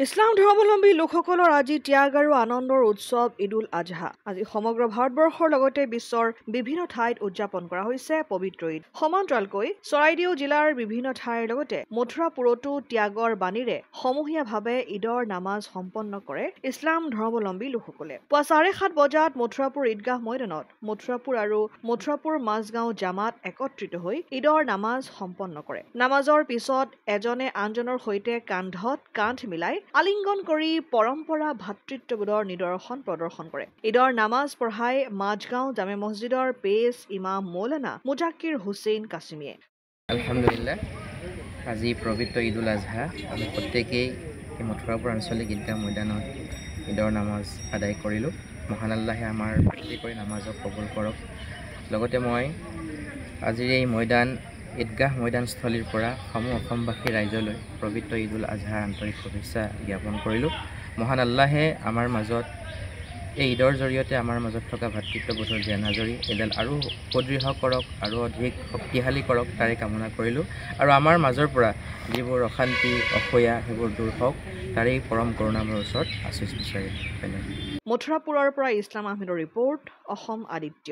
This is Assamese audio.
ইছলাম ধৰ্মাৱলম্বী লোকসকলৰ আজি ত্যাগ আৰু আনন্দৰ উৎসৱ ঈদ-উল আজহা। আজি সমগ্ৰ ভাৰতবৰ্ষৰ লগতে বিশ্বৰ বিভিন্ন ঠাইত উদযাপন কৰা হৈছে পবিত্ৰ ঈদ। সমান্তৰালকৈ চৰাইদেউ জিলাৰ বিভিন্ন ঠাইৰ লগতে মথুৰাপুৰতো ত্যাগৰ বাণীৰে সমূহীয়াভাৱে ঈদৰ নামাজ সম্পন্ন কৰে ইছলাম ধৰ্মাৱলম্বী লোকসকলে। পুৱা 7:30 বজাত মথুৰাপুৰ ঈদগাহ ময়দানত মথুৰাপুৰ আৰু মথুৰাপুৰ মাজগাঁও জামাত একত্ৰিত হৈ ঈদৰ নামাজ সম্পন্ন কৰে। নামাজৰ পিছত এজনে আনজনৰ সৈতে কান্ধত কান্ধ মিলাই আলিংগন কৰি পৰম্পৰা ভাতৃত্ববোধৰ নিদৰ্শন প্ৰদৰ্শন কৰে। ঈদৰ নামাজ পঢ়াই মাজগাঁও জামে মছজিদৰ পেছ ইমাম মৌলানা মুজাক্কিৰ হুছেইন কাছিমিয়ে। আলহামদুলিল্লাহ, আজি পবিত্ৰ ঈদ-উল আজহা আমি প্ৰত্যেকেই এই মথুৰাপুৰ আঞ্চলিক ঈদগাহ ময়দানত ঈদৰ নামাজ আদায় কৰিলোঁ। মহান আল্লাহে আমাৰ প্ৰত্যেকৰে নামাজক কবুল কৰক। লগতে মই আজিৰ এই ঈদগাহ ময়দানস্থলীৰ পৰা সমূহ অসমবাসী ৰাইজলৈ পবিত্ৰ ঈদ-উল আজহাৰ আন্তৰিক শুভেচ্ছা জ্ঞাপন কৰিলোঁ। মহান আল্লাহে আমাৰ মাজত এই ঈদৰ জৰিয়তে আমাৰ মাজত থকা ভাতৃত্ববোধৰ যে এনাজৰী এডাল আৰু সুদৃঢ় কৰক আৰু অধিক শক্তিশালী কৰক তাৰে কামনা কৰিলোঁ। আৰু আমাৰ মাজৰ পৰা যিবোৰ অশান্তি অসূয়া সেইবোৰ দূৰ হওক তাৰেই পৰম কৰুণাময়ৰ ওচৰত আশীষ বিচাৰি পেলাই। মথুৰাপুৰৰ পৰা ইছলাম আহমেদৰ ৰিপৰ্ট, অসম আদিত্য।